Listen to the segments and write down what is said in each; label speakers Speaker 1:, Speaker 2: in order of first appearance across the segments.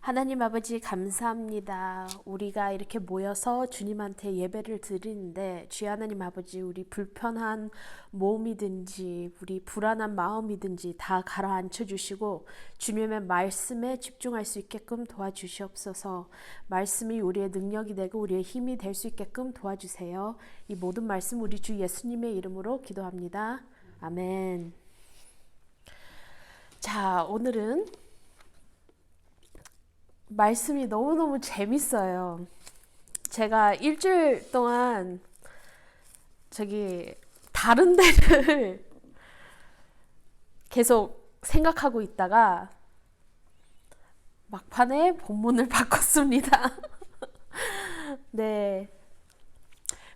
Speaker 1: 하나님 아버지 감사합니다. 우리가 이렇게 모여서 주님한테 예배를 드리는데 주의 하나님 아버지 우리 불편한 몸이든지 우리 불안한 마음이든지 다 가라앉혀 주시고 주님의 말씀에 집중할 수 있게끔 도와주시옵소서. 말씀이 우리의 능력이 되고 우리의 힘이 될 수 있게끔 도와주세요. 이 모든 말씀 우리 주 예수님의 이름으로 기도합니다. 아멘. 자, 오늘은 말씀이 너무너무 재밌어요. 제가 일주일 동안 다른 데를 계속 생각하고 있다가 막판에 본문을 바꿨습니다. 네.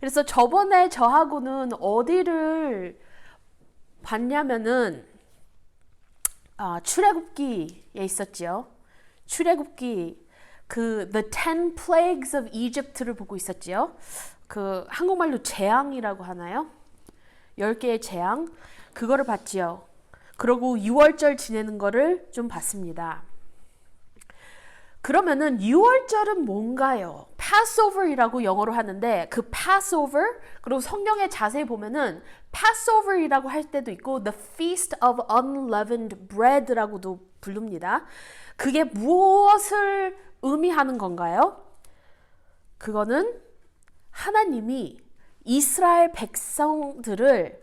Speaker 1: 그래서 저번에 저하고는 어디를 봤냐면은 출애굽기에 있었지요. 출애굽기 The 10 Plagues of Egypt를 보고 있었지요. 한국말로 재앙이라고 하나요? 10개의 재앙 그거를 봤지요. 그리고 6월절 지내는 거를 좀 봤습니다. 그러면은 6월절은 뭔가요? Passover이라고 영어로 하는데 그 Passover 그리고 성경에 자세히 보면은 Passover이라고 할 때도 있고 The Feast of Unleavened Bread라고도 부릅니다. 그게 무엇을 의미하는 건가요? 그거는 하나님이 이스라엘 백성들을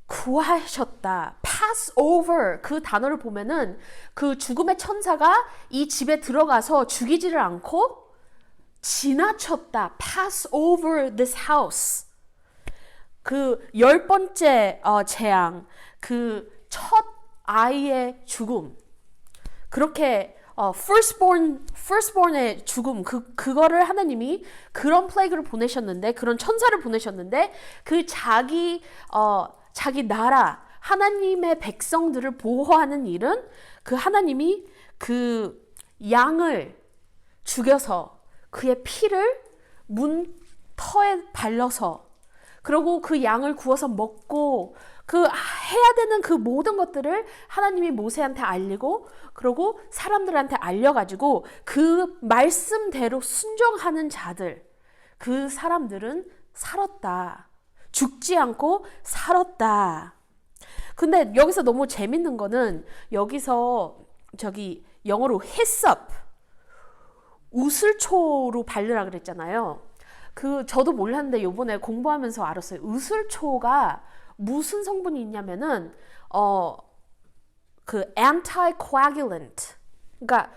Speaker 1: 구하셨다. Passover 그 단어를 보면은 그 죽음의 천사가 이 집에 들어가서 죽이지를 않고 지나쳤다. Pass over this house. 그 10번째 재앙, 그 첫 아이의 죽음. 그렇게 firstborn의 죽음 그거를 하나님이 그런 플레이그를 보내셨는데 그런 천사를 보내셨는데 그 자기 나라 하나님의 백성들을 보호하는 일은 그 하나님이 그 양을 죽여서 그의 피를 문터에 발라서 그리고 그 양을 구워서 먹고 해야 되는 그 모든 것들을 하나님이 모세한테 알리고 그리고 사람들한테 알려가지고 그 말씀대로 순종하는 자들 그 사람들은 살았다. 죽지 않고 살았다. 근데 여기서 너무 재밌는 거는 여기서 영어로 hyssop 우슬초로 바르라 그랬잖아요. 저도 몰랐는데 요번에 공부하면서 알았어요. 우슬초가 무슨 성분이 있냐면은 anticoagulant. 그러니까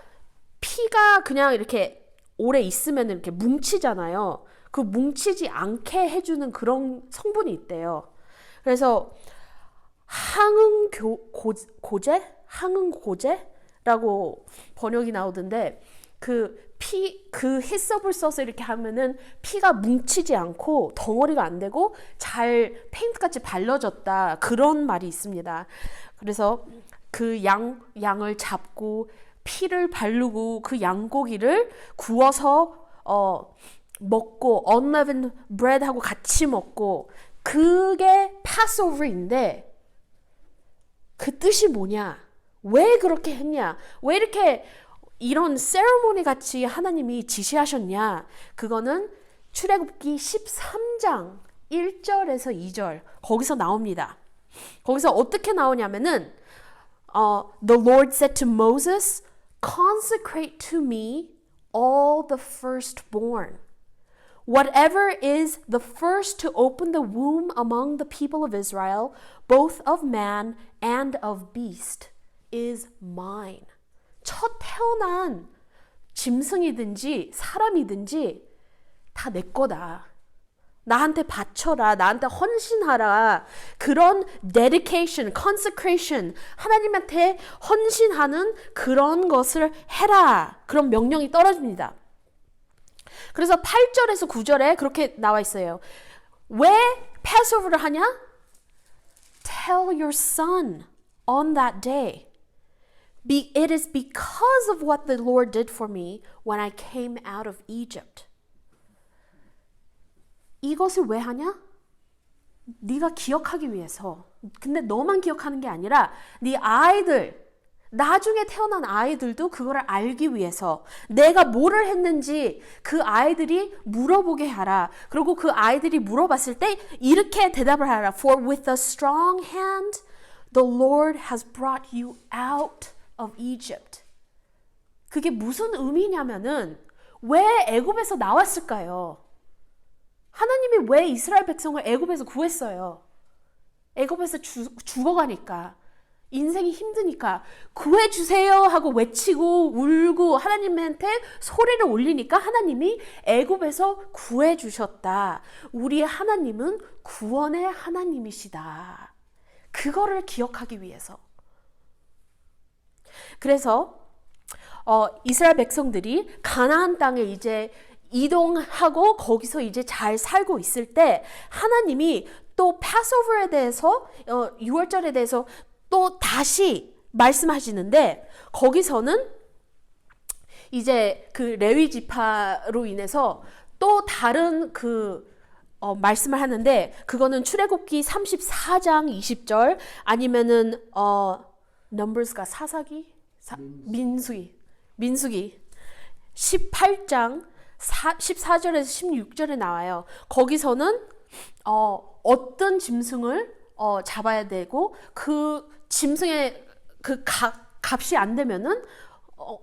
Speaker 1: 피가 그냥 이렇게 오래 있으면 이렇게 뭉치잖아요. 그 뭉치지 않게 해주는 그런 성분이 있대요. 그래서 항응고제라고 번역이 나오던데 히서블 써서 이렇게 하면은 피가 뭉치지 않고 덩어리가 안 되고 잘 페인트같이 발라졌다. 그런 말이 있습니다. 그래서 그 양을 잡고 피를 바르고 그 양고기를 구워서 먹고 unleavened bread하고 같이 먹고 그게 Passover인데 그 뜻이 뭐냐? 왜 그렇게 했냐? 왜 이렇게 이런 세레모니 같이 하나님이 지시하셨냐? 그거는 출애굽기 13장 1절에서 2절 거기서 나옵니다. 거기서 어떻게 나오냐면은 The Lord said to Moses, consecrate to me all the firstborn. Whatever is the first to open the womb among the people of Israel, both of man and of beast, is mine. 첫 태어난 짐승이든지 사람이든지 다 내 거다. 나한테 바쳐라. 나한테 헌신하라. 그런 dedication, consecration, 하나님한테 헌신하는 그런 것을 해라. 그런 명령이 떨어집니다. 그래서 8절에서 9절에 그렇게 나와 있어요. 왜 패스오버를 하냐? Tell your son on that day. It is because of what the Lord did for me when I came out of Egypt. 이것을 왜 하냐? 네가 기억하기 위해서. 근데 너만 기억하는 게 아니라 네 아이들, 나중에 태어난 아이들도 그거를 알기 위해서 내가 뭐를 했는지 그 아이들이 물어보게 하라. 그리고 그 아이들이 물어봤을 때 이렇게 대답을 하라. For with a strong hand the Lord has brought you out of Egypt. 그게 무슨 의미냐면은 왜 애굽에서 나왔을까요? 하나님이 왜 이스라엘 백성을 애굽에서 구했어요? 애굽에서 죽어가니까. 인생이 힘드니까 구해주세요 하고 외치고 울고 하나님한테 소리를 올리니까 하나님이 애굽에서 구해주셨다. 우리 하나님은 구원의 하나님이시다. 그거를 기억하기 위해서. 그래서 이스라엘 백성들이 가나안 땅에 이제 이동하고 거기서 이제 잘 살고 있을 때 하나님이 또 패스오버에 대해서 6월절에 대해서 또 다시 말씀하시는데 거기서는 이제 그 레위 지파로 인해서 또 다른 말씀을 하는데 그거는 출애굽기 34장 20절 아니면은 넘버스가 민수기 18장 14절에서 16절에 나와요. 거기서는 어떤 짐승을 잡아야 되고 그 짐승의 그 값이 안 되면은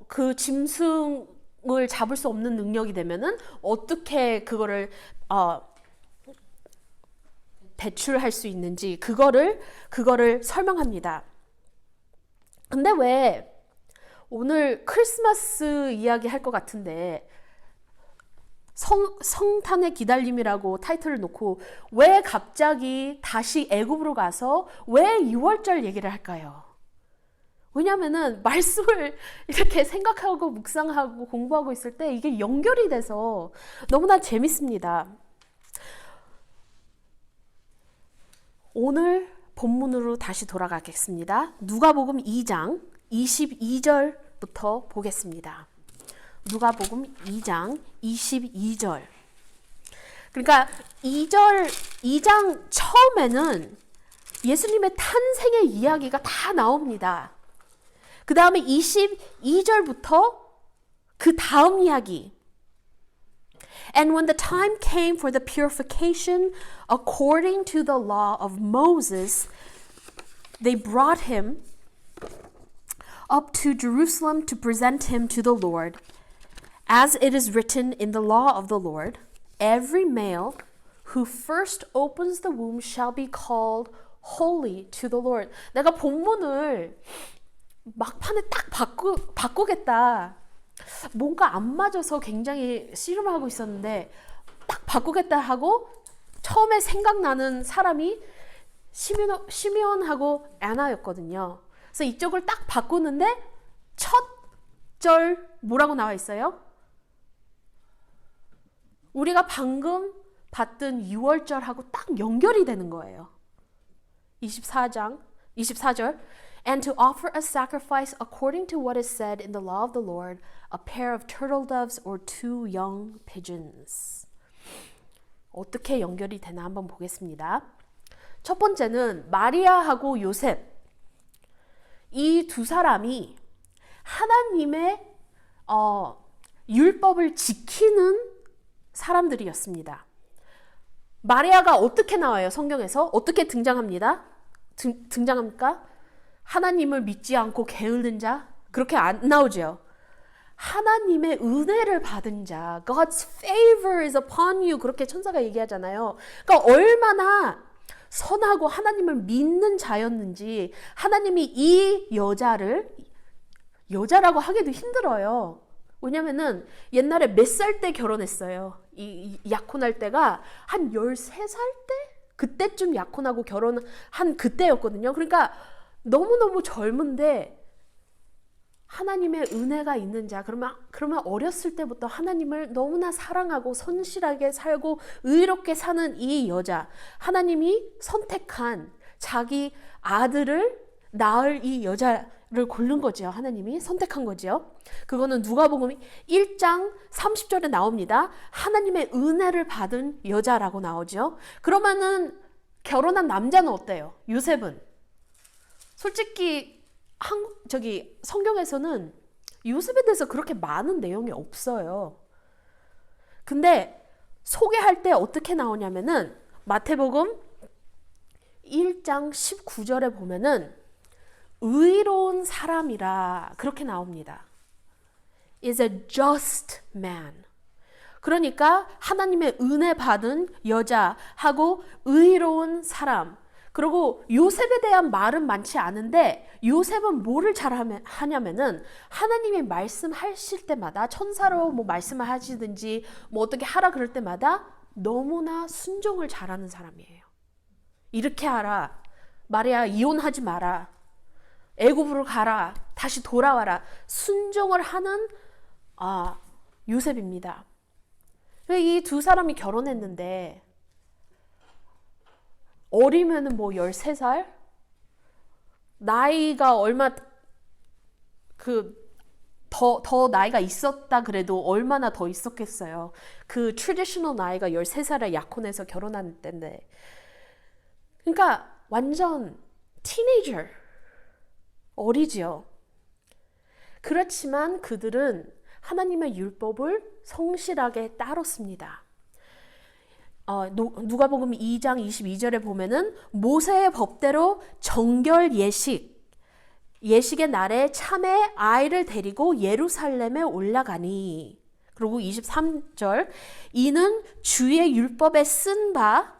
Speaker 1: 그 짐승을 잡을 수 없는 능력이 되면은 어떻게 그거를 배출할 수 있는지 그거를 설명합니다. 근데 왜 오늘 크리스마스 이야기 할 것 같은데 성탄의 기다림이라고 타이틀을 놓고 왜 갑자기 다시 애굽으로 가서 왜 6월절 얘기를 할까요? 왜냐면은 말씀을 이렇게 생각하고 묵상하고 공부하고 있을 때 이게 연결이 돼서 너무나 재밌습니다. 오늘 본문으로 다시 돌아가겠습니다. 누가복음 2장 22절부터 보겠습니다. 누가복음 2장 22절. 그러니까 2장 처음에는 예수님의 탄생의 이야기가 다 나옵니다. 그 다음에 22절부터 그 다음 이야기. And when the time came for the purification according to the law of Moses, they brought him up to Jerusalem to present him to the Lord. As it is written in the law of the Lord, every male who first opens the womb shall be called holy to the Lord. 내가 본문을 막판에 딱 바꾸겠다. 뭔가 안 맞아서 굉장히 씨름하고 있었는데 딱 바꾸겠다 하고 처음에 생각나는 사람이 시므온하고 애나였거든요. 그래서 이쪽을 딱 바꾸는데 첫 절 뭐라고 나와 있어요? 우리가 방금 봤던 6월절하고 딱 연결이 되는 거예요. 24절 And to offer a sacrifice according to what is said in the law of the Lord, a pair of turtle doves or 2 young pigeons. 어떻게 연결이 되나 한번 보겠습니다. 첫 번째는 마리아하고 요셉 이 두 사람이 하나님의 율법을 지키는 사람들이었습니다. 마리아가 어떻게 나와요? 성경에서 어떻게 등장합니까? 하나님을 믿지 않고 게으른 자? 그렇게 안 나오죠. 하나님의 은혜를 받은 자, God's favor is upon you. 그렇게 천사가 얘기하잖아요. 그러니까 얼마나 선하고 하나님을 믿는 자였는지 하나님이 이 여자라고 하기도 힘들어요. 왜냐면은 옛날에 몇 살 때 결혼했어요. 이 약혼할 때가 한 13살 때? 그때쯤 약혼하고 결혼한 그때였거든요. 그러니까 너무너무 젊은데 하나님의 은혜가 있는 자, 그러면 어렸을 때부터 하나님을 너무나 사랑하고 선실하게 살고 의롭게 사는 이 여자, 하나님이 선택한 자기 아들을 낳을 이 여자를 고른 거죠. 하나님이 선택한 거죠. 그거는 누가복음 1장 30절에 나옵니다. 하나님의 은혜를 받은 여자라고 나오죠. 그러면은 결혼한 남자는 어때요? 요셉은 솔직히 성경에서는 요셉에 대해서 그렇게 많은 내용이 없어요. 근데 소개할 때 어떻게 나오냐면은 마태복음 1장 19절에 보면은 의로운 사람이라 그렇게 나옵니다. is a just man. 그러니까 하나님의 은혜 받은 여자하고 의로운 사람. 그리고 요셉에 대한 말은 많지 않은데 요셉은 뭐를 잘 하냐면은 하나님이 말씀하실 때마다 천사로 뭐 말씀을 하시든지 뭐 어떻게 하라 그럴 때마다 너무나 순종을 잘하는 사람이에요. 이렇게 하라. 마리아 이혼하지 마라. 애굽으로 가라. 다시 돌아와라. 순종을 하는 요셉입니다. 이 두 사람이 결혼했는데 어리면은 뭐 13살? 나이가 얼마 더 나이가 있었다 그래도 얼마나 더 있었겠어요. 그 트래디셔널 나이가 13살에 약혼해서 결혼한 때인데. 그러니까 완전 티네이저. 어리지요. 그렇지만 그들은 하나님의 율법을 성실하게 따랐습니다. 누가복음 2장 22절에 보면은 모세의 법대로 정결 예식의 날에 참에 아이를 데리고 예루살렘에 올라가니. 그리고 23절 이는 주의 율법에 쓴 바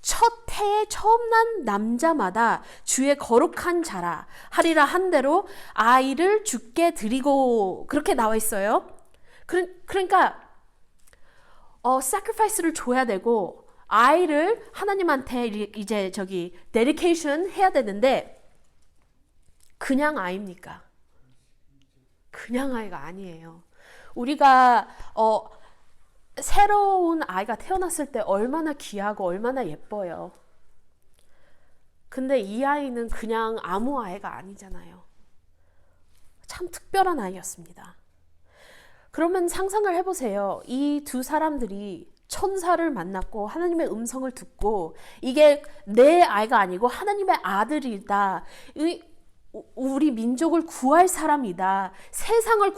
Speaker 1: 첫 해에 처음 난 남자마다 주의 거룩한 자라 하리라 한 대로 아이를 주께 드리고 그렇게 나와 있어요. 그러니까 sacrifice를 줘야 되고 아이를 하나님한테 이제 dedication 해야 되는데 그냥 아이입니까? 그냥 아이가 아니에요. 우리가 새로운 아이가 태어났을 때 얼마나 귀하고 얼마나 예뻐요. 근데 이 아이는 그냥 아무 아이가 아니잖아요. 참 특별한 아이였습니다. 그러면 상상을 해보세요. 이 두 사람들이 천사를 만났고 하나님의 음성을 듣고 이게 내 아이가 아니고 하나님의 아들이다. 우리 민족을 구할 사람이다. 세상을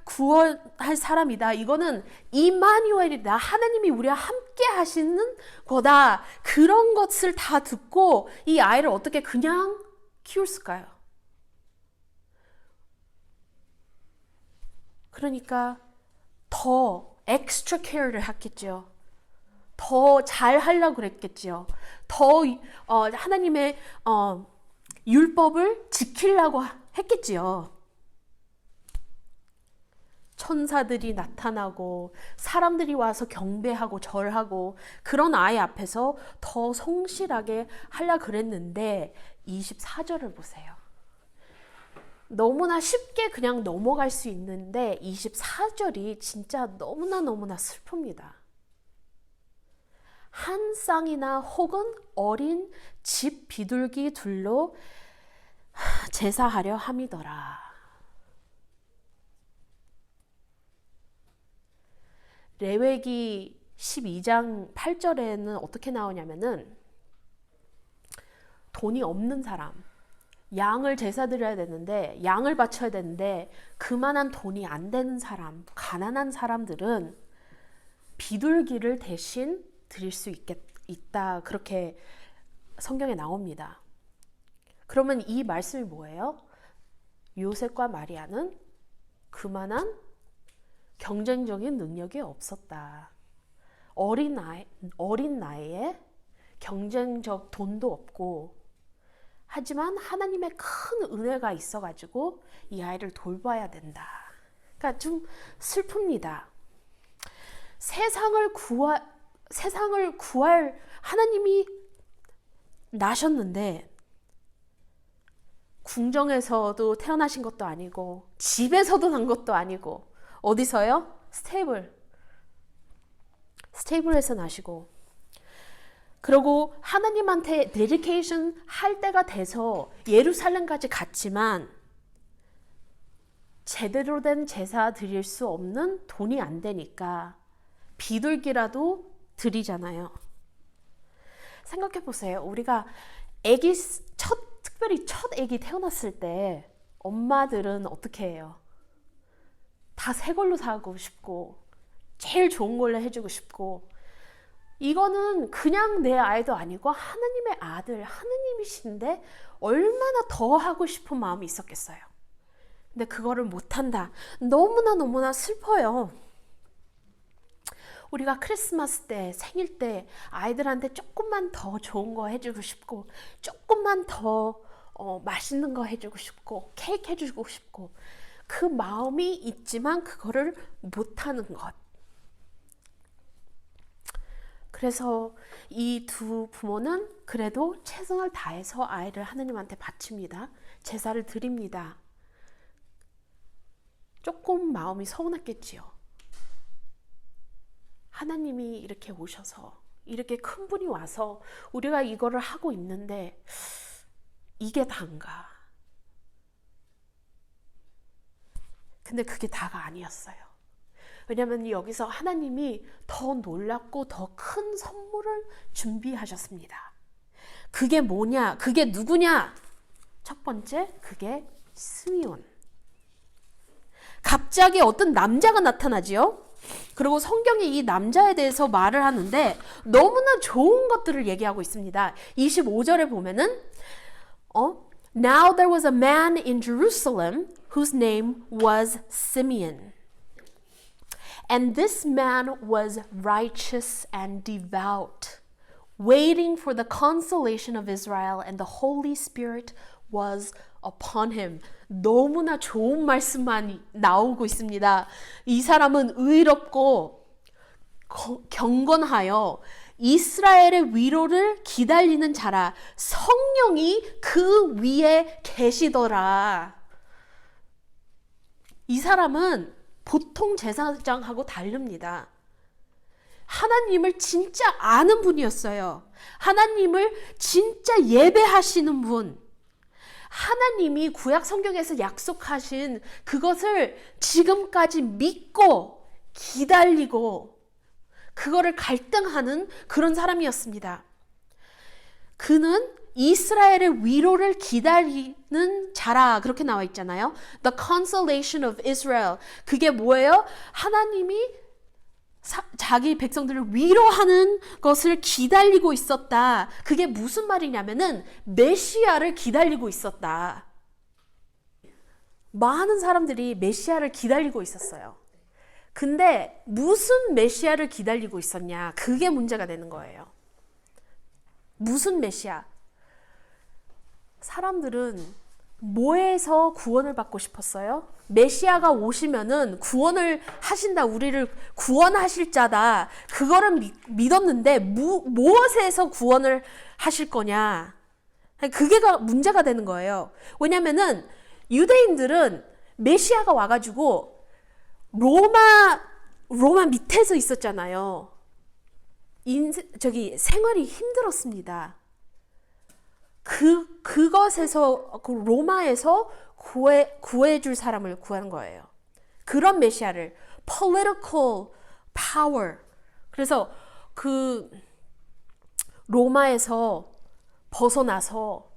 Speaker 1: 구원할 사람이다. 이거는 이마누엘이다. 하나님이 우리와 함께 하시는 거다. 그런 것을 다 듣고 이 아이를 어떻게 그냥 키웠을까요? 그러니까 더 extra care를 했겠죠. 더 잘하려고 그랬겠죠. 더 하나님의 율법을 지키려고 했겠지요. 천사들이 나타나고 사람들이 와서 경배하고 절하고 그런 아이 앞에서 더 성실하게 하려고 그랬는데 24절을 보세요. 너무나 쉽게 그냥 넘어갈 수 있는데 24절이 진짜 너무나 슬픕니다. 한 쌍이나 혹은 어린 집 비둘기 둘로 제사하려 함이더라. 레위기 12장 8절에는 어떻게 나오냐면은 돈이 없는 사람, 양을 제사 드려야 되는데 양을 바쳐야 되는데 그만한 돈이 안 되는 사람, 가난한 사람들은 비둘기를 대신 드릴 수 있다. 그렇게 성경에 나옵니다. 그러면 이 말씀이 뭐예요? 요셉과 마리아는 그만한 경쟁적인 능력이 없었다. 어린 나이에 경쟁적 돈도 없고 하지만 하나님의 큰 은혜가 있어가지고 이 아이를 돌봐야 된다. 그러니까 좀 슬픕니다. 세상을 구할 하나님이 나셨는데 궁정에서도 태어나신 것도 아니고 집에서도 난 것도 아니고 어디서요? 스테이블에서 나시고 그리고 하나님한테 데디케이션 할 때가 돼서 예루살렘까지 갔지만 제대로 된 제사 드릴 수 없는 돈이 안 되니까 비둘기라도 드리잖아요. 생각해 보세요. 우리가 특별히 첫 아기 태어났을 때 엄마들은 어떻게 해요? 다 새 걸로 사고 싶고 제일 좋은 걸로 해주고 싶고, 이거는 그냥 내 아이도 아니고 하느님의 아들, 하느님이신데 얼마나 더 하고 싶은 마음이 있었겠어요. 근데 그거를 못한다. 너무나 슬퍼요. 우리가 크리스마스 때, 생일 때 아이들한테 조금만 더 좋은 거 해주고 싶고, 조금만 더 맛있는 거 해주고 싶고, 케이크 해주고 싶고, 그 마음이 있지만 그거를 못하는 것. 그래서 이 두 부모는 그래도 최선을 다해서 아이를 하느님한테 바칩니다. 제사를 드립니다. 조금 마음이 서운했겠지요. 하나님이 이렇게 오셔서, 이렇게 큰 분이 와서 우리가 이거를 하고 있는데 이게 다인가? 근데 그게 다가 아니었어요. 왜냐하면 여기서 하나님이 더 놀랍고 더 큰 선물을 준비하셨습니다. 그게 뭐냐? 그게 누구냐? 첫 번째, 그게 스미온. 갑자기 어떤 남자가 나타나지요. 그리고 성경이 이 남자에 대해서 말을 하는데 너무나 좋은 것들을 얘기하고 있습니다. 25절에 보면은 Now there was a man in Jerusalem whose name was Simeon. And this man was righteous and devout, waiting for the consolation of Israel, and the Holy Spirit was upon him. 너무나 좋은 말씀만 나오고 있습니다. 이 사람은 의롭고 경건하여 이스라엘의 위로를 기다리는 자라. 성령이 그 위에 계시더라. 이 사람은 보통 제사장하고 다릅니다. 하나님을 진짜 아는 분이었어요. 하나님을 진짜 예배하시는 분. 하나님이 구약 성경에서 약속하신 그것을 지금까지 믿고 기다리고 그거를 갈등하는 그런 사람이었습니다. 그는 이스라엘의 위로를 기다리는 자라, 그렇게 나와 있잖아요. The consolation of Israel. 그게 뭐예요? 하나님이 자기 백성들을 위로하는 것을 기다리고 있었다. 그게 무슨 말이냐면은 메시아를 기다리고 있었다. 많은 사람들이 메시아를 기다리고 있었어요. 근데 무슨 메시아를 기다리고 있었냐? 그게 문제가 되는 거예요. 무슨 메시아? 사람들은 뭐에서 구원을 받고 싶었어요? 메시아가 오시면은 구원을 하신다, 우리를 구원하실 자다, 그거를 믿었는데 무엇에서 구원을 하실 거냐? 그게 문제가 되는 거예요. 왜냐면은 유대인들은 메시아가 와가지고 로마 밑에서 있었잖아요. 생활이 힘들었습니다. 그것에서, 그 로마에서 구해줄 사람을 구하는 거예요. 그런 메시아를, political power. 그래서 그 로마에서 벗어나서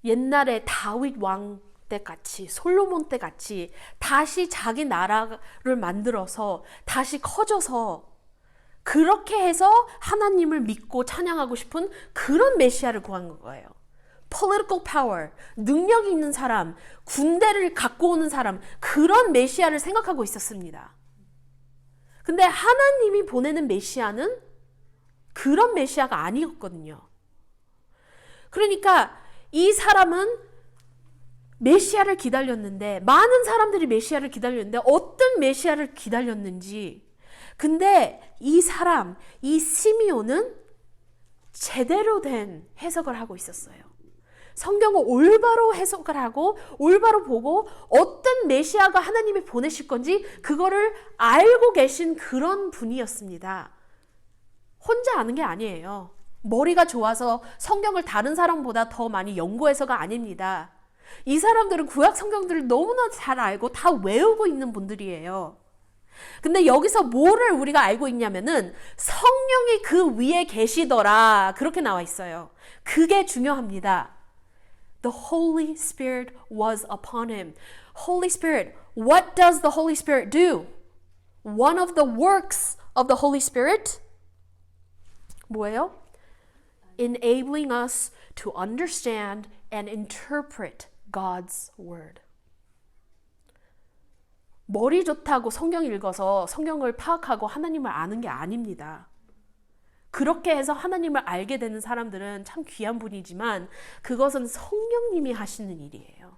Speaker 1: 옛날에 다윗 왕 때같이, 솔로몬 때같이 다시 자기 나라를 만들어서 다시 커져서 그렇게 해서 하나님을 믿고 찬양하고 싶은 그런 메시아를 구한 거예요. political power, 능력이 있는 사람, 군대를 갖고 오는 사람, 그런 메시아를 생각하고 있었습니다. 근데 하나님이 보내는 메시아는 그런 메시아가 아니었거든요. 그러니까 이 사람은 메시아를 기다렸는데, 많은 사람들이 메시아를 기다렸는데 어떤 메시아를 기다렸는지, 근데 이 사람, 이 시므온은 제대로 된 해석을 하고 있었어요. 성경을 올바로 해석을 하고 올바로 보고 어떤 메시아가 하나님이 보내실 건지 그거를 알고 계신 그런 분이었습니다. 혼자 아는 게 아니에요. 머리가 좋아서 성경을 다른 사람보다 더 많이 연구해서가 아닙니다. 이 사람들은 구약 성경들을 너무나 잘 알고 다 외우고 있는 분들이에요. 근데 여기서 뭐를 우리가 알고 있냐면은 성령이 그 위에 계시더라, 그렇게 나와 있어요. 그게 중요합니다. the Holy Spirit was upon him. Holy Spirit, what does the Holy Spirit do? One of the works of the Holy Spirit 뭐예요? Enabling us to understand and interpret God's word. 머리 좋다고 성경 읽어서 성경을 파악하고 하나님을 아는 게 아닙니다. 그렇게 해서 하나님을 알게 되는 사람들은 참 귀한 분이지만 그것은 성령님이 하시는 일이에요.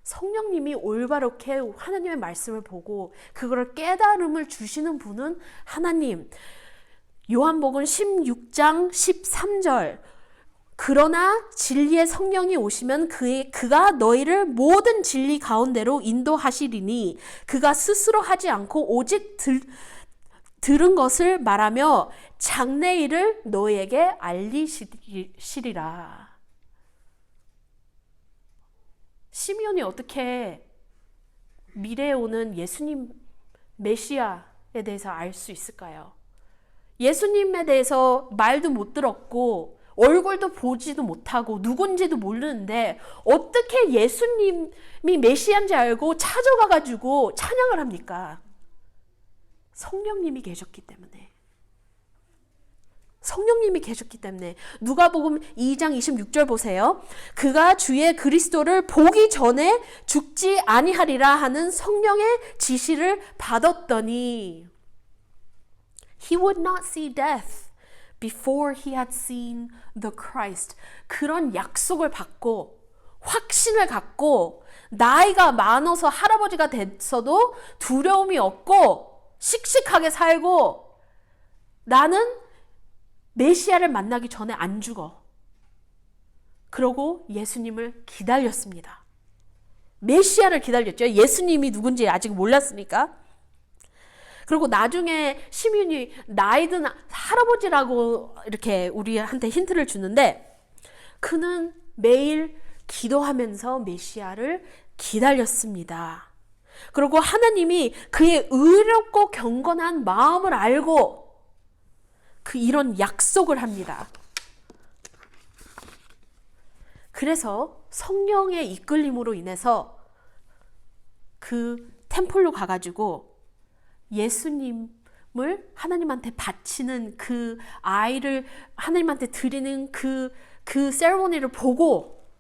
Speaker 1: 성령님이 올바르게 하나님의 말씀을 보고 그거를 깨달음을 주시는 분은 하나님. 요한복음 16장 13절 그러나 진리의 성령이 오시면 그가 너희를 모든 진리 가운데로 인도하시리니 그가 스스로 하지 않고 오직 들은 것을 말하며 장래일을 너희에게 알리시리라. 시므온이 어떻게 미래에 오는 예수님 메시아에 대해서 알 수 있을까요? 예수님에 대해서 말도 못 들었고 얼굴도 보지도 못하고 누군지도 모르는데 어떻게 예수님이 메시아인지 알고 찾아가가지고 찬양을 합니까? 성령님이 계셨기 때문에. 성령님이 계셨기 때문에. 누가복음 2장 26절 보세요. 그가 주의 그리스도를 보기 전에 죽지 아니하리라 하는 성령의 지시를 받았더니 He would not see death before he had seen the Christ. 그런 약속을 받고 확신을 갖고 나이가 많아서 할아버지가 됐어도 두려움이 없고 씩씩하게 살고 나는 메시아를 만나기 전에 안 죽어. 그러고 예수님을 기다렸습니다. 메시아를 기다렸죠. 예수님이 누군지 아직 몰랐으니까. 그리고 나중에 시므온이 나이든 할아버지라고 이렇게 우리한테 힌트를 주는데 그는 매일 기도하면서 메시아를 기다렸습니다. 그리고 하나님이 그의 의롭고 경건한 마음을 알고 이런 약속을 합니다. 그래서 성령의 이끌림으로 인해서 그 템플로 가가지고 예수님을 하나님한테 바치는 그 아이를 하나님한테 드리는 그 세리머니를 보고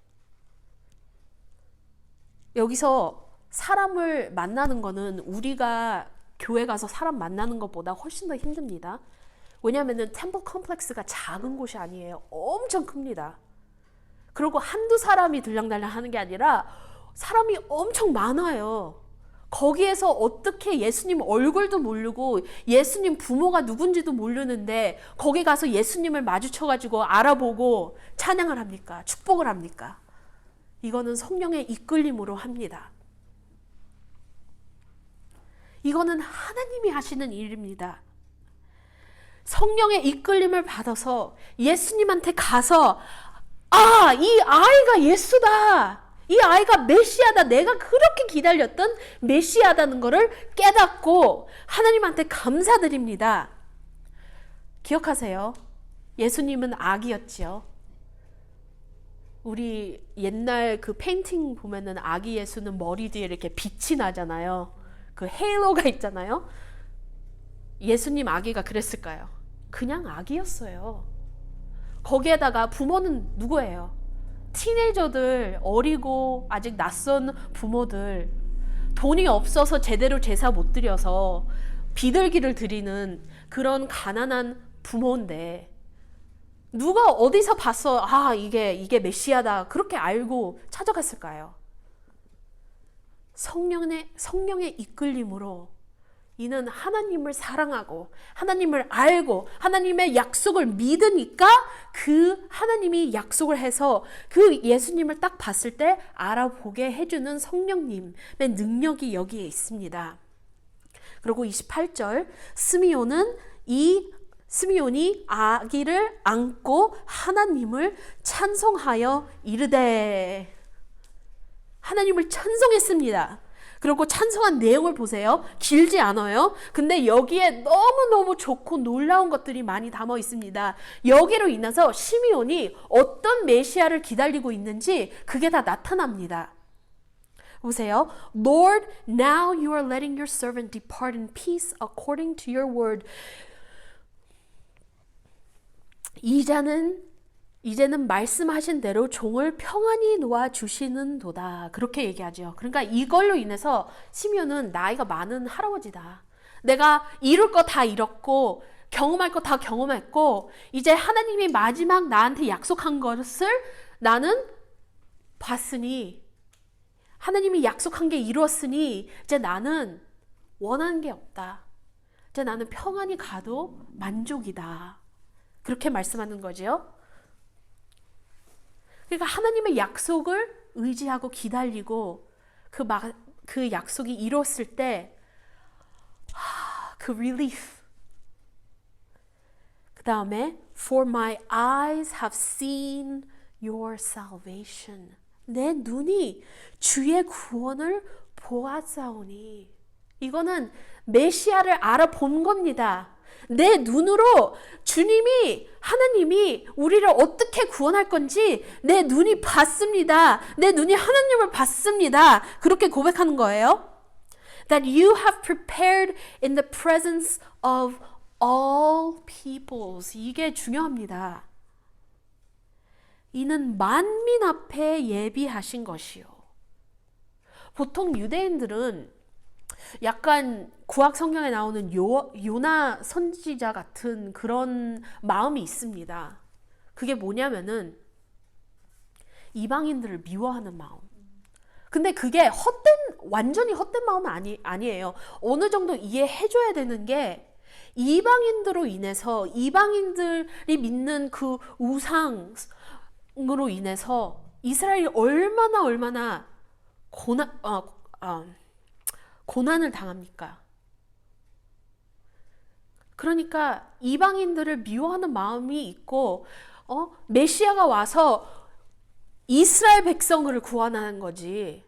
Speaker 1: 여기서 사람을 만나는 거는 우리가 교회 가서 사람 만나는 것보다 훨씬 더 힘듭니다. 왜냐하면 템플 컴플렉스가 작은 곳이 아니에요. 엄청 큽니다. 그리고 한두 사람이 들랑달랑 하는 게 아니라 사람이 엄청 많아요. 거기에서 어떻게 예수님 얼굴도 모르고 예수님 부모가 누군지도 모르는데 거기 가서 예수님을 마주쳐가지고 알아보고 찬양을 합니까? 축복을 합니까? 이거는 성령의 이끌림으로 합니다. 이거는 하나님이 하시는 일입니다. 성령의 이끌림을 받아서 예수님한테 가서 이 아이가 예수다. 이 아이가 메시아다. 내가 그렇게 기다렸던 메시아다는 것을 깨닫고 하나님한테 감사드립니다. 기억하세요. 예수님은 아기였지요. 우리 옛날 그 페인팅 보면은 아기 예수는 머리 뒤에 이렇게 빛이 나잖아요. 그 헤일로가 있잖아요. 예수님 아기가 그랬을까요? 그냥 아기였어요. 거기에다가 부모는 누구예요? 티네이저들, 어리고 아직 낯선 부모들, 돈이 없어서 제대로 제사 못 드려서 비둘기를 드리는 그런 가난한 부모인데 누가 어디서 봤어? 이게 메시아다. 그렇게 알고 찾아갔을까요? 성령의 이끌림으로 이는 하나님을 사랑하고 하나님을 알고 하나님의 약속을 믿으니까 그 하나님이 약속을 해서 그 예수님을 딱 봤을 때 알아보게 해주는 성령님의 능력이 여기에 있습니다. 그리고 28절 스미온이 아기를 안고 하나님을 찬송하여 이르되 하나님을 찬송했습니다. 그리고 찬송한 내용을 보세요. 길지 않아요. 근데 여기에 너무너무 좋고 놀라운 것들이 많이 담아 있습니다. 여기로 인해서 시므온이 어떤 메시아를 기다리고 있는지 그게 다 나타납니다. 보세요. Lord, now you are letting your servant depart in peace according to your word. 이제는 말씀하신 대로 종을 평안히 놓아주시는도다. 그렇게 얘기하죠. 그러니까 이걸로 인해서 시므온은 나이가 많은 할아버지다. 내가 이룰 거 다 이뤘고 경험할 거 다 경험했고 이제 하나님이 마지막 나한테 약속한 것을 나는 봤으니 하나님이 약속한 게 이루었으니 이제 나는 원하는 게 없다. 이제 나는 평안히 가도 만족이다. 그렇게 말씀하는 거죠. 그러니까 하나님의 약속을 의지하고 기다리고 그 약속이 이뤘을 때 그 relief. 그 다음에 For my eyes have seen your salvation. 내 눈이 주의 구원을 보았사오니. 이거는 메시아를 알아본 겁니다. 내 눈으로 하나님이 우리를 어떻게 구원할 건지 내 눈이 봤습니다. 내 눈이 하나님을 봤습니다. 그렇게 고백하는 거예요. That you have prepared in the presence of all peoples. 이게 중요합니다. 이는 만민 앞에 예비하신 것이요. 보통 유대인들은 약간 구약 성경에 나오는 요나 선지자 같은 그런 마음이 있습니다. 그게 뭐냐면은 이방인들을 미워하는 마음. 근데 그게 완전히 헛된 마음은 아니에요. 어느 정도 이해해줘야 되는 게 이방인들로 인해서 이방인들이 믿는 그 우상으로 인해서 이스라엘이 얼마나 고난을 당합니까? 그러니까 이방인들을 미워하는 마음이 있고 메시아가 와서 이스라엘 백성을 구원하는 거지.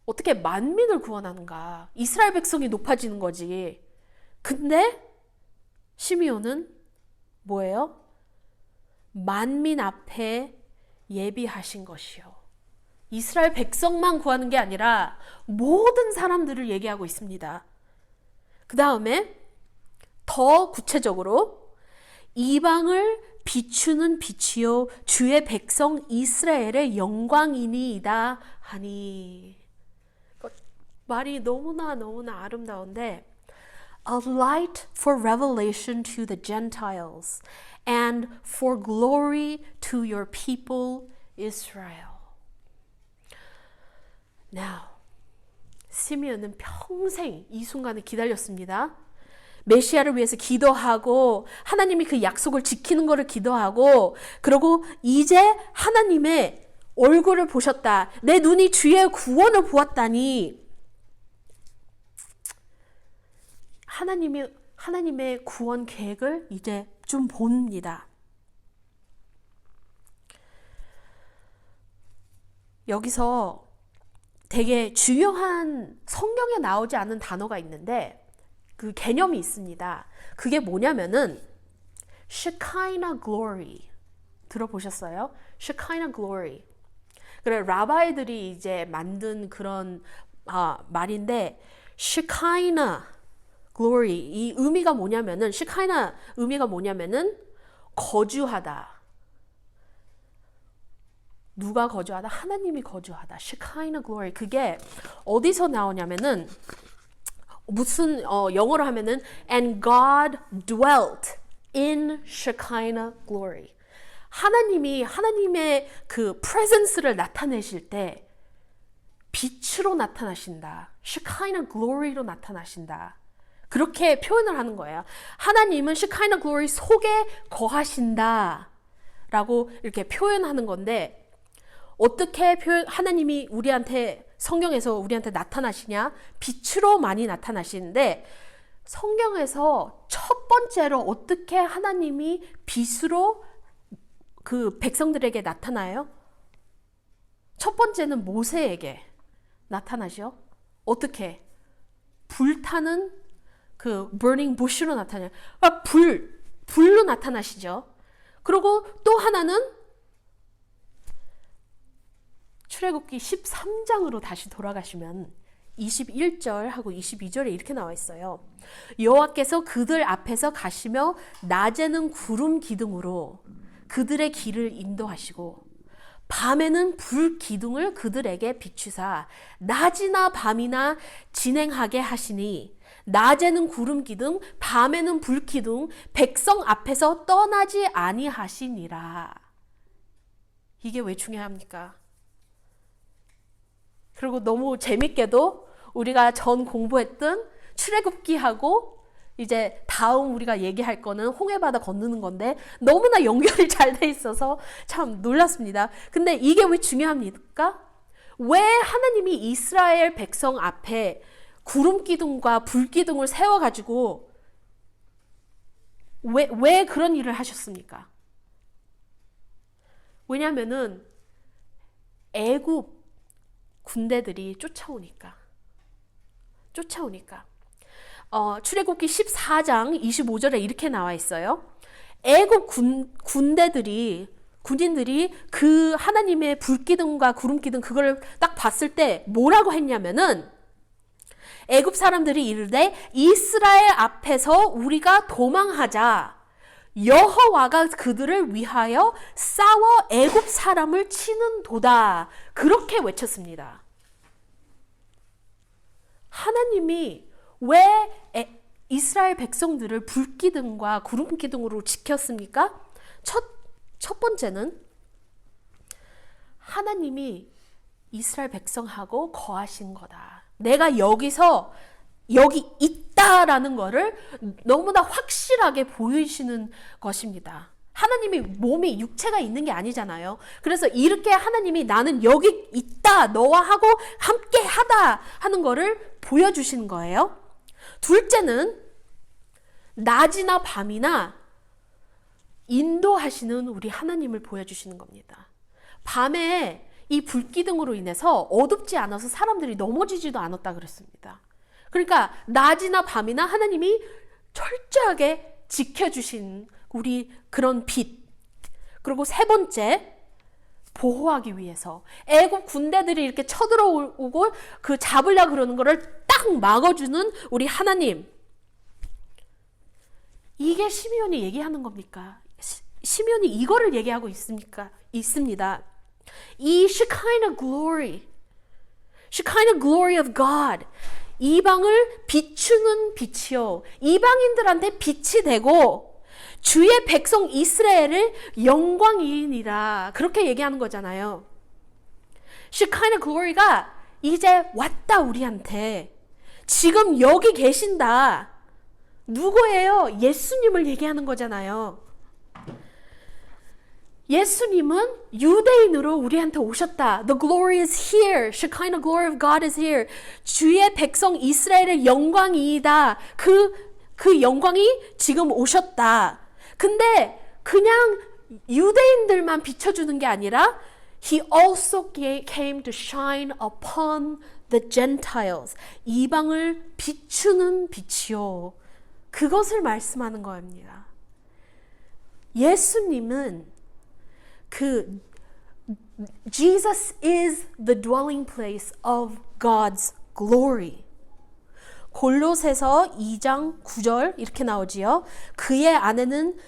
Speaker 1: 어떻게 만민을 구원하는가? 이스라엘 백성이 높아지는 거지. 근데 시므온은 뭐예요? 만민 앞에 예비하신 것이요. 이스라엘 백성만 구하는 게 아니라 모든 사람들을 얘기하고 있습니다. 그 다음에 더 구체적으로 이방을 비추는 빛이요 주의 백성 이스라엘의 영광이니이다 하니. 말이 너무나 아름다운데 A light for revelation to the Gentiles and for glory to your people Israel. Now, 시므온은 평생 이 순간을 기다렸습니다. 메시아를 위해서 기도하고 하나님이 그 약속을 지키는 것을 기도하고 그리고 이제 하나님의 얼굴을 보셨다. 내 눈이 주의 구원을 보았다니. 하나님의 구원 계획을 이제 좀 봅니다. 여기서 되게 중요한 성경에 나오지 않은 단어가 있는데 그 개념이 있습니다. 그게 뭐냐면은 Shekinah glory 들어보셨어요? Shekinah glory. 그래 라바이들이 이제 만든 그런 말인데 Shekinah glory 이 의미가 뭐냐면은 Shekinah 의미가 뭐냐면은 거주하다. 누가 거주하다? 하나님이 거주하다. Shekinah glory. 그게 어디서 나오냐면은 무슨 영어로 하면은 and God dwelt in Shekinah glory. 하나님의 그 presence를 나타내실 때 빛으로 나타나신다. Shekinah glory로 나타나신다. 그렇게 표현을 하는 거예요. 하나님은 Shekinah glory 속에 거하신다. 라고 이렇게 표현하는 건데 어떻게 하나님이 성경에서 우리한테 나타나시냐? 빛으로 많이 나타나시는데 성경에서 첫 번째로 어떻게 하나님이 빛으로 그 백성들에게 나타나요? 첫 번째는 모세에게 나타나죠. 어떻게? 불타는 그 burning bush로 나타나요. 불로 나타나시죠. 그리고 또 하나는 출애굽기 13장으로 다시 돌아가시면 21절하고 22절에 이렇게 나와 있어요. 여호와께서 그들 앞에서 가시며 낮에는 구름 기둥으로 그들의 길을 인도하시고 밤에는 불 기둥을 그들에게 비추사 낮이나 밤이나 진행하게 하시니 낮에는 구름 기둥 밤에는 불 기둥 백성 앞에서 떠나지 아니하시니라. 이게 왜 중요합니까? 그리고 너무 재밌게도 우리가 전 공부했던 출애굽기하고 이제 다음 우리가 얘기할 거는 홍해바다 건너는 건데 너무나 연결이 잘 돼 있어서 참 놀랐습니다. 근데 이게 왜 중요합니까? 왜 하나님이 이스라엘 백성 앞에 구름 기둥과 불 기둥을 세워가지고 왜 그런 일을 하셨습니까? 왜냐면은 애굽 군대들이 쫓아오니까. 출애굽기 14장 25절에 이렇게 나와 있어요. 애굽 군인들이 그 하나님의 불기둥과 구름기둥 그걸 딱 봤을 때 뭐라고 했냐면은 애굽 사람들이 이르되 이스라엘 앞에서 우리가 도망하자. 여호와가 그들을 위하여 싸워 애굽 사람을 치는도다. 그렇게 외쳤습니다. 하나님이 왜 이스라엘 백성들을 불기둥과 구름기둥으로 지켰습니까? 첫 번째는 하나님이 이스라엘 백성하고 거하신 거다. 내가 여기 있다라는 거를 너무나 확실하게 보이시는 것입니다. 하나님이 몸이 육체가 있는 게 아니잖아요. 그래서 이렇게 하나님이 나는 여기 있다, 너와 하고 함께 하다 하는 거를 보여주시는 거예요. 둘째는 낮이나 밤이나 인도하시는 우리 하나님을 보여주시는 겁니다. 밤에 이 불기둥으로 인해서 어둡지 않아서 사람들이 넘어지지도 않았다 그랬습니다. 그러니까 낮이나 밤이나 하나님이 철저하게 지켜주신 우리 그런 빛. 그리고 세 번째, 보호하기 위해서 애국 군대들이 이렇게 쳐들어오고 그 잡으려고 그러는 거를 딱 막아주는 우리 하나님. 이게 시므온이 얘기하는 겁니까? 시므온이 이거를 얘기하고 있습니다. 이 Shekinah glory of God, 이방을 비추는 빛이요, 이방인들한테 빛이 되고 주의 백성 이스라엘을 영광이니라, 그렇게 얘기하는 거잖아요. Shekinah glory가 이제 왔다, 우리한테 지금 여기 계신다. 누구예요? 예수님을 얘기하는 거잖아요. 예수님은 유대인으로 우리한테 오셨다. The glory is here. Shekinah glory of God is here. 주의 백성 이스라엘의 영광이다. 그 영광이 지금 오셨다. 근데 그냥 유대인들만 비춰주는 게 아니라 He also came to shine upon the Gentiles. 이방을 비추는 빛이요. 그것을 말씀하는 겁니다. 예수님은 Jesus is the dwelling place of God's glory. 골로새서 2장 9절 이렇게 나오지요. 그의 안에는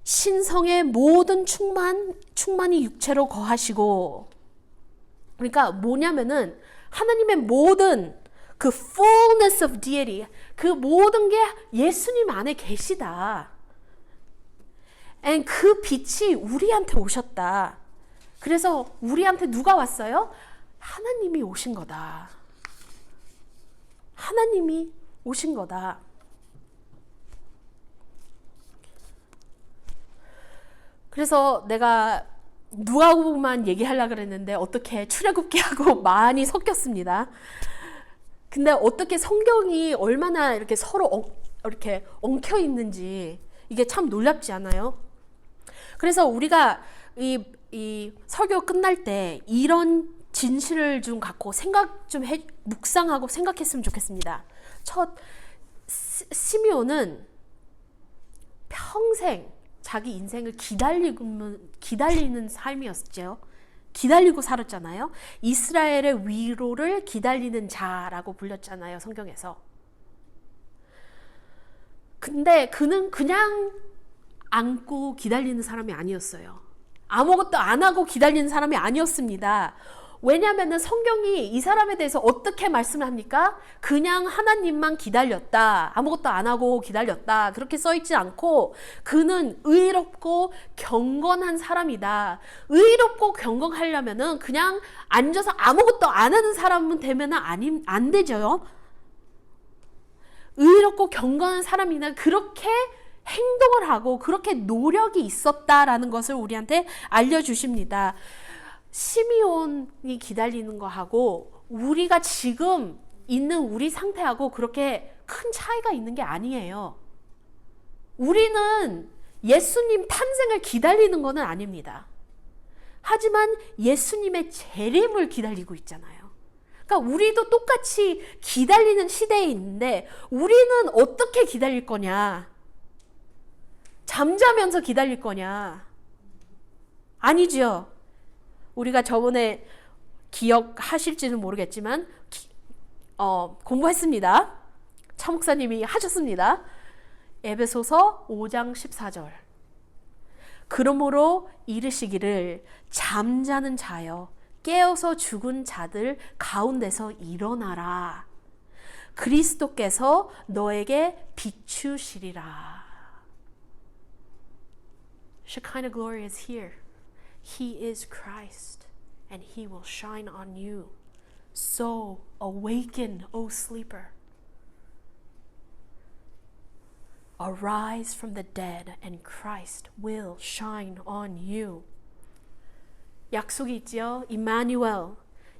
Speaker 1: 신성의 모든 충만이 육체로 거하시고. 그러니까 뭐냐면은 하나님의 모든 그 fullness of deity, 그 모든 게 예수님 안에 계시다. And 그 빛이 우리한테 오셨다. 그래서 우리한테 누가 왔어요? 하나님이 오신 거다. 하나님이 오신 거다. 그래서 내가 누가복음만 얘기하려고 그랬는데 어떻게 출애굽기하고 많이 섞였습니다. 근데 어떻게 성경이 얼마나 이렇게 서로 이렇게 엉켜 있는지 이게 참 놀랍지 않아요? 그래서 우리가 이 설교 끝날 때 이런 진실을 좀 갖고 묵상하고 생각했으면 좋겠습니다. 시므온은 평생 자기 인생을 기다리는 삶이었죠. 기다리고 살았잖아요. 이스라엘의 위로를 기다리는 자라고 불렸잖아요, 성경에서. 근데 그는 그냥 안고 기다리는 사람이 아니었어요. 아무것도 안 하고 기다리는 사람이 아니었습니다. 왜냐하면 성경이 이 사람에 대해서 어떻게 말씀을 합니까? 그냥 하나님만 기다렸다. 아무것도 안 하고 기다렸다. 그렇게 써있지 않고 그는 의롭고 경건한 사람이다. 의롭고 경건하려면은 그냥 앉아서 아무것도 안 하는 사람은 되면은 안 되죠. 의롭고 경건한 사람이나 그렇게 행동을 하고 그렇게 노력이 있었다라는 것을 우리한테 알려주십니다. 시므온이 기다리는 거하고 우리가 지금 있는 우리 상태하고 그렇게 큰 차이가 있는 게 아니에요. 우리는 예수님 탄생을 기다리는 것은 아닙니다. 하지만 예수님의 재림을 기다리고 있잖아요. 그러니까 우리도 똑같이 기다리는 시대에 있는데 우리는 어떻게 기다릴 거냐? 잠자면서 기다릴 거냐? 아니죠. 우리가 저번에 기억하실지는 모르겠지만 공부했습니다. 차 목사님이 하셨습니다. 에베소서 5장 14절. 그러므로 이르시기를 잠자는 자여 깨어서 죽은 자들 가운데서 일어나라. 그리스도께서 너에게 비추시리라. Shekinah glory is here. He is Christ, and He will shine on you. So awaken, O sleeper. Arise from the dead, and Christ will shine on you. 약속이 있지요. 임마누엘.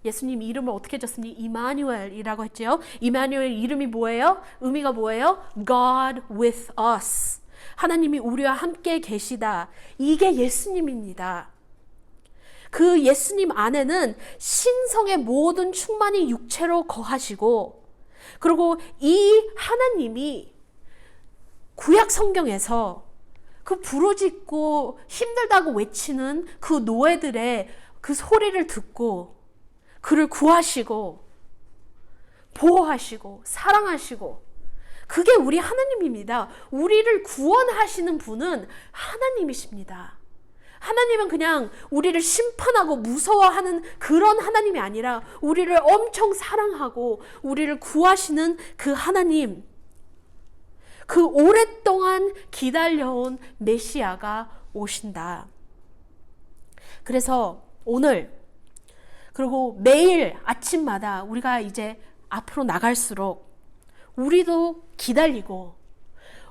Speaker 1: 예수님 이름을 어떻게 줬습니까? 이마누엘이라고 했죠. 이마누엘 이름이 뭐예요? 의미가 뭐예요? God with us. 하나님이 우리와 함께 계시다. 이게 예수님입니다. 그 예수님 안에는 신성의 모든 충만이 육체로 거하시고, 그리고 이 하나님이 구약 성경에서 그 부르짖고 힘들다고 외치는 그 노예들의 그 소리를 듣고 그를 구하시고 보호하시고 사랑하시고, 그게 우리 하나님입니다. 우리를 구원하시는 분은 하나님이십니다. 하나님은 그냥 우리를 심판하고 무서워하는 그런 하나님이 아니라 우리를 엄청 사랑하고 우리를 구하시는 그 하나님, 그 오랫동안 기다려온 메시아가 오신다. 그래서 오늘 그리고 매일 아침마다 우리가 이제 앞으로 나갈수록 우리도 기다리고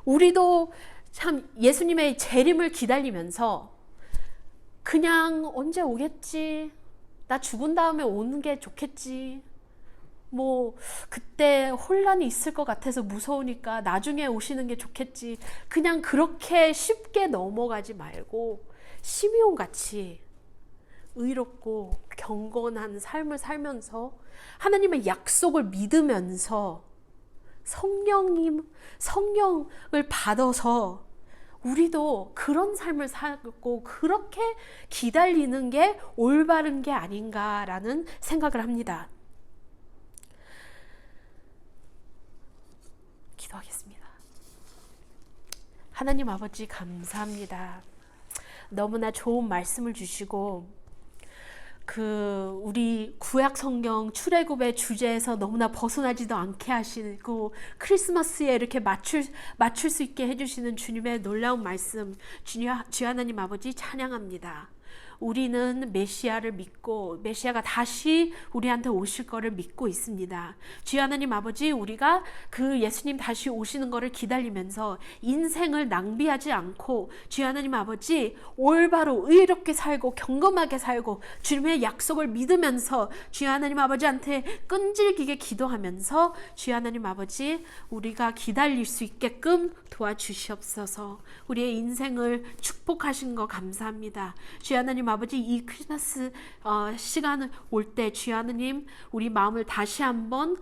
Speaker 1: 우리도 참 예수님의 재림을 기다리면서 그냥 언제 오겠지? 나 죽은 다음에 오는 게 좋겠지? 뭐 그때 혼란이 있을 것 같아서 무서우니까 나중에 오시는 게 좋겠지. 그냥 그렇게 쉽게 넘어가지 말고 시므온 같이 의롭고 경건한 삶을 살면서 하나님의 약속을 믿으면서 성령을 받아서 우리도 그런 삶을 살고 그렇게 기다리는 게 올바른 게 아닌가라는 생각을 합니다. 기도하겠습니다. 하나님 아버지 감사합니다. 너무나 좋은 말씀을 주시고 우리 구약 성경 출애굽의 주제에서 너무나 벗어나지도 않게 하시고 크리스마스에 이렇게 맞출 수 있게 해주시는 주님의 놀라운 말씀, 주 하나님 아버지 찬양합니다. 우리는 메시아를 믿고 메시아가 다시 우리한테 오실 거를 믿고 있습니다. 주 하나님 아버지, 우리가 그 예수님 다시 오시는 거를 기다리면서 인생을 낭비하지 않고 주 하나님 아버지 올바로 의롭게 살고 경건하게 살고 주님의 약속을 믿으면서 주 하나님 아버지한테 끈질기게 기도하면서 주 하나님 아버지 우리가 기다릴 수 있게끔 도와주시옵소서. 우리의 인생을 축복하신 거 감사합니다. 주 하나님 하나님 아버지, 이 크리스마스 시간 올 때 주여 하나님 우리 마음을 다시 한번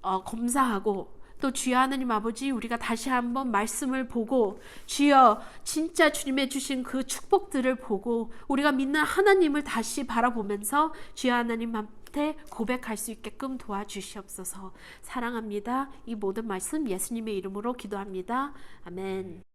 Speaker 1: 검사하고, 또 주여 하나님 아버지, 우리가 다시 한번 말씀을 보고 주여 진짜 주님의 주신 그 축복들을 보고 우리가 믿는 하나님을 다시 바라보면서 주여 하나님한테 고백할 수 있게끔 도와주시옵소서. 사랑합니다. 이 모든 말씀 예수님의 이름으로 기도합니다. 아멘.